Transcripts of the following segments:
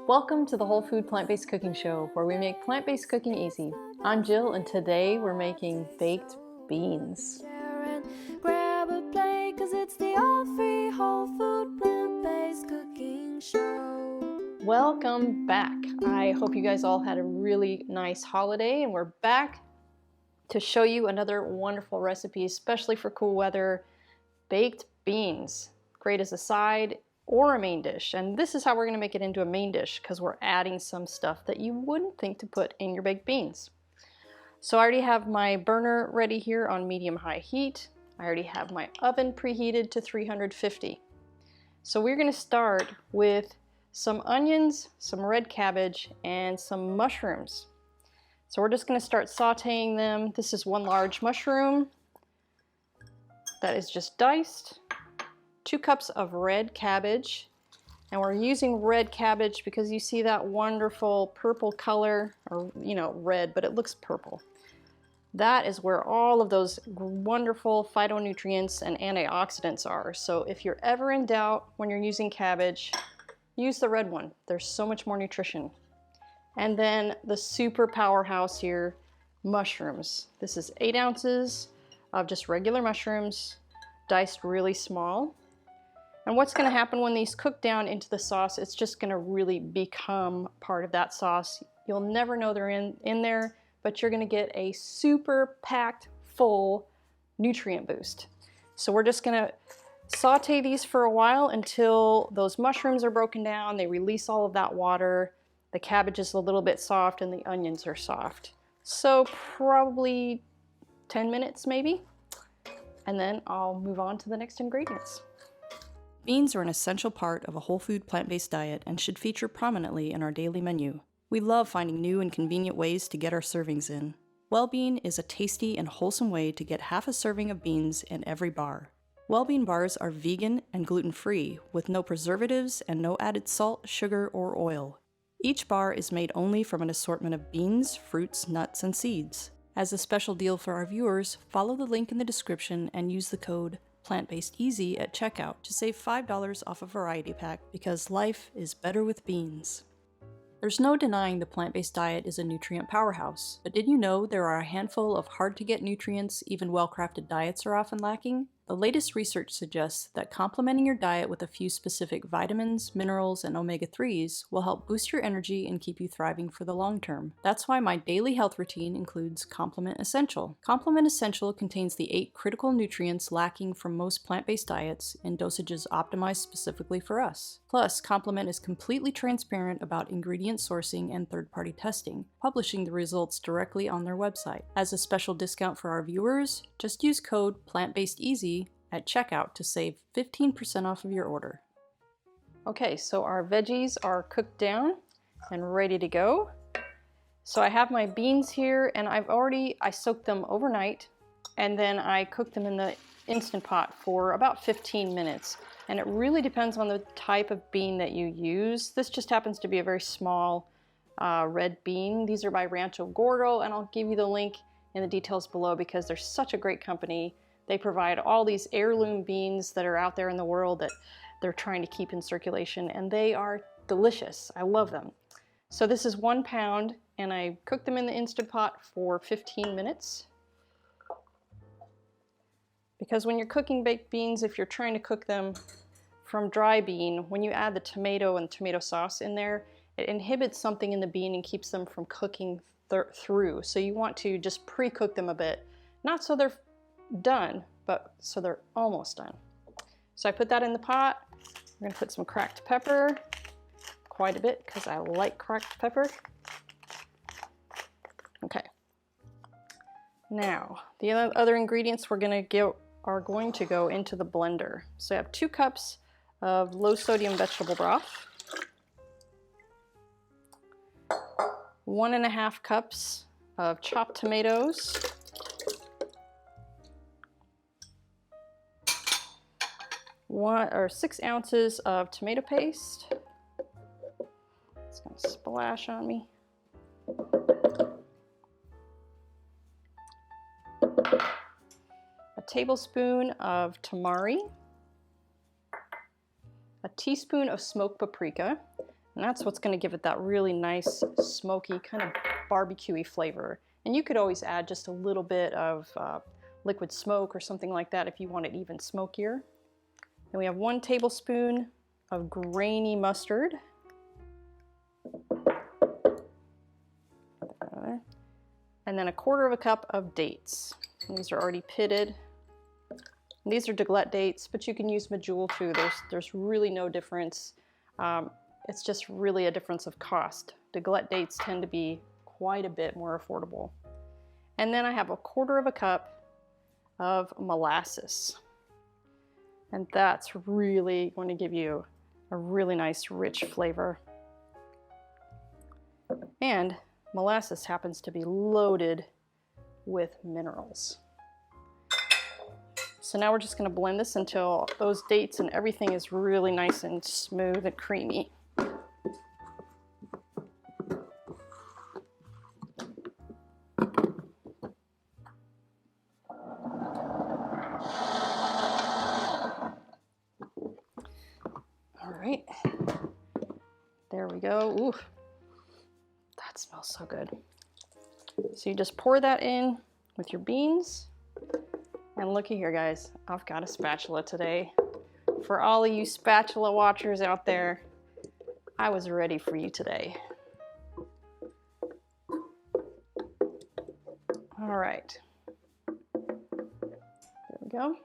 Welcome to the Whole Food Plant-Based Cooking Show, where we make plant-based cooking easy. I'm Jill, and today we're making baked beans. Grab a plate, 'cause it's the all-free whole food plant-based cooking show. Welcome back. I hope you guys all had a really nice holiday, and we're back to show you another wonderful recipe, especially for cool weather, baked beans. Great as a side or a main dish. And this is how we're going to make it into a main dish, because we're adding some stuff that you wouldn't think to put in your baked beans. So I already have my burner ready here on medium-high heat. I already have my oven preheated to 350. So we're going to start with some onions, some red cabbage, and some mushrooms. So we're just going to start sauteing them. This is one large mushroom that is just diced. 2 cups of red cabbage, and we're using red cabbage because you see that wonderful purple color, or red, but it looks purple. That is where all of those wonderful phytonutrients and antioxidants are. So if you're ever in doubt when you're using cabbage, use the red one. There's so much more nutrition. And then the super powerhouse here, mushrooms. This is 8 ounces of just regular mushrooms, diced really small. And what's going to happen when these cook down into the sauce, it's just going to really become part of that sauce. You'll never know they're in there, but you're going to get a super packed full nutrient boost. So we're just going to saute these for a while until those mushrooms are broken down, they release all of that water, the cabbage is a little bit soft, and the onions are soft. So probably 10 minutes maybe, and then I'll move on to the next ingredients. Beans are an essential part of a whole food plant-based diet and should feature prominently in our daily menu. We love finding new and convenient ways to get our servings in. Wellbean is a tasty and wholesome way to get half a serving of beans in every bar. Wellbean bars are vegan and gluten-free, with no preservatives and no added salt, sugar, or oil. Each bar is made only from an assortment of beans, fruits, nuts, and seeds. As a special deal for our viewers, follow the link in the description and use the code Plant-Based Easy at checkout to save $5 off a variety pack, because life is better with beans. There's no denying the plant-based diet is a nutrient powerhouse, but did you know there are a handful of hard-to-get nutrients even well-crafted diets are often lacking? The latest research suggests that complementing your diet with a few specific vitamins, minerals, and omega-3s will help boost your energy and keep you thriving for the long term. That's why my daily health routine includes Complement Essential. Complement Essential contains the 8 critical nutrients lacking from most plant-based diets in dosages optimized specifically for us. Plus, Complement is completely transparent about ingredient sourcing and third-party testing, publishing the results directly on their website. As a special discount for our viewers, just use code PLANTBASEDEASY at checkout to save 15% off of your order. Okay, so our veggies are cooked down and ready to go. So I have my beans here, and I soaked them overnight, and then I cooked them in the Instant Pot for about 15 minutes. And it really depends on the type of bean that you use. This just happens to be a very small red bean. These are by Rancho Gordo, and I'll give you the link in the details below because they're such a great company. They provide all these heirloom beans that are out there in the world that they're trying to keep in circulation, and they are delicious. I love them. So this is 1 pound, and I cooked them in the Instant Pot for 15 minutes. Because when you're cooking baked beans, if you're trying to cook them from dry bean, when you add the tomato and tomato sauce in there, it inhibits something in the bean and keeps them from cooking through. So you want to just pre-cook them a bit, not so they're done, but so they're almost done. So I put that in the pot. I'm gonna put some cracked pepper, quite a bit because I like cracked pepper. Okay. Now, the other ingredients are going to go into the blender. So I have 2 cups of low sodium vegetable broth, 1.5 cups of chopped tomatoes, 6 ounces of tomato paste. It's going to splash on me. A tablespoon of tamari, a teaspoon of smoked paprika. And that's what's going to give it that really nice, smoky, kind of barbecue-y flavor. And you could always add just a little bit of liquid smoke or something like that if you want it even smokier. Then we have 1 tablespoon of grainy mustard. And then 1/4 cup of dates. And these are already pitted. And these are Deglette dates, but you can use medjool too. There's really no difference. It's just really a difference of cost. Deglette dates tend to be quite a bit more affordable. And then I have 1/4 cup of molasses. And that's really going to give you a really nice rich flavor. And molasses happens to be loaded with minerals. So now we're just going to blend this until those dates and everything is really nice and smooth and creamy. All right, there we go. Ooh, that smells so good. So you just pour that in with your beans. And looky here, guys, I've got a spatula today. For all of you spatula watchers out there, I was ready for you today. All right, there we go.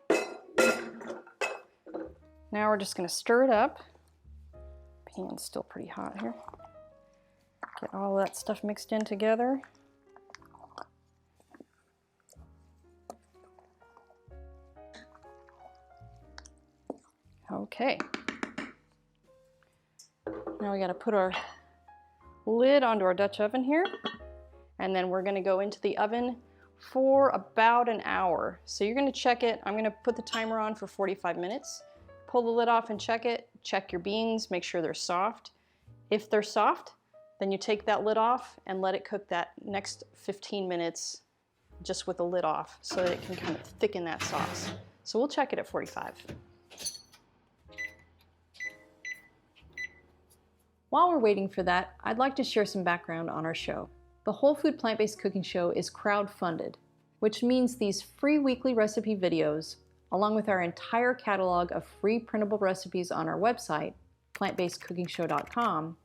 Now we're just gonna stir it up. Pan's still pretty hot here. Get all that stuff mixed in together. Okay. Now we got to put our lid onto our Dutch oven here, and then we're going to go into the oven for about an hour. So you're going to check it. I'm going to put the timer on for 45 minutes. Pull the lid off and check it. Check your beans, make sure they're soft. If they're soft, then you take that lid off and let it cook that next 15 minutes just with the lid off so that it can kind of thicken that sauce. So we'll check it at 45. While we're waiting for that, I'd like to share some background on our show. The Whole Food Plant-Based Cooking Show is crowd-funded, which means these free weekly recipe videos, along with our entire catalog of free printable recipes on our website, plantbasedcookingshow.com,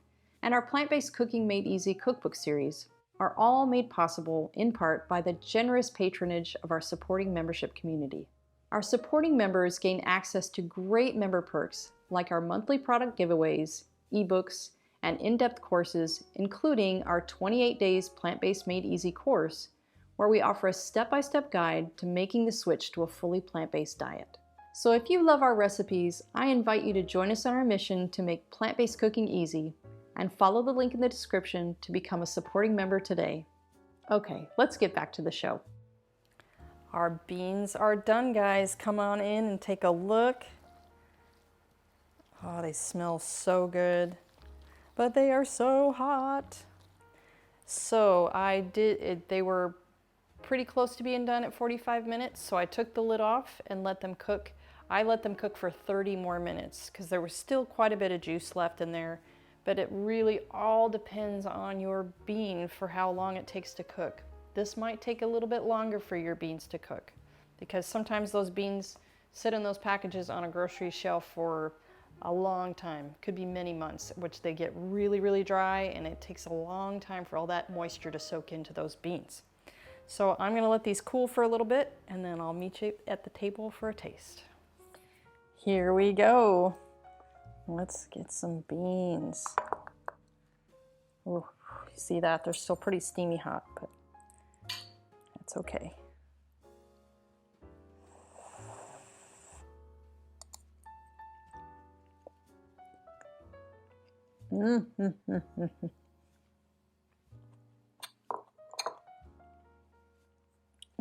and our Plant-Based Cooking Made Easy cookbook series, are all made possible in part by the generous patronage of our supporting membership community. Our supporting members gain access to great member perks like our monthly product giveaways, ebooks, and in-depth courses, including our 28 Days Plant-Based Made Easy course, where we offer a step-by-step guide to making the switch to a fully plant-based diet. So if you love our recipes, I invite you to join us on our mission to make plant-based cooking easy, and follow the link in the description to become a supporting member today. Okay, let's get back to the show. Our beans are done, guys. Come on in and take a look. Oh, they smell so good, but they are so hot. So they were pretty close to being done at 45 minutes, so I took the lid off and let them cook. I let them cook for 30 more minutes because there was still quite a bit of juice left in there, but it really all depends on your bean for how long it takes to cook. This might take a little bit longer for your beans to cook because sometimes those beans sit in those packages on a grocery shelf for a long time, could be many months, which they get really, really dry, and it takes a long time for all that moisture to soak into those beans. So I'm gonna let these cool for a little bit, and then I'll meet you at the table for a taste. Here we go. Let's get some beans. Oh, you see that? They're still pretty steamy hot, but that's okay.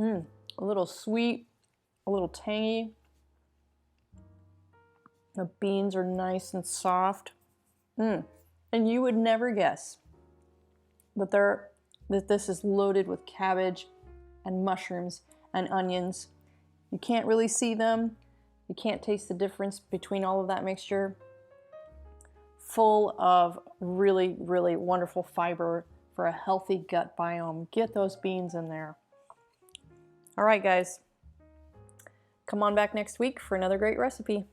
A little sweet, a little tangy. The beans are nice and soft. And you would never guess that this is loaded with cabbage and mushrooms and onions. You can't really see them. You can't taste the difference between all of that mixture. full of really, really wonderful fiber for a healthy gut biome. Get those beans in there. All right, guys. Come on back next week for another great recipe.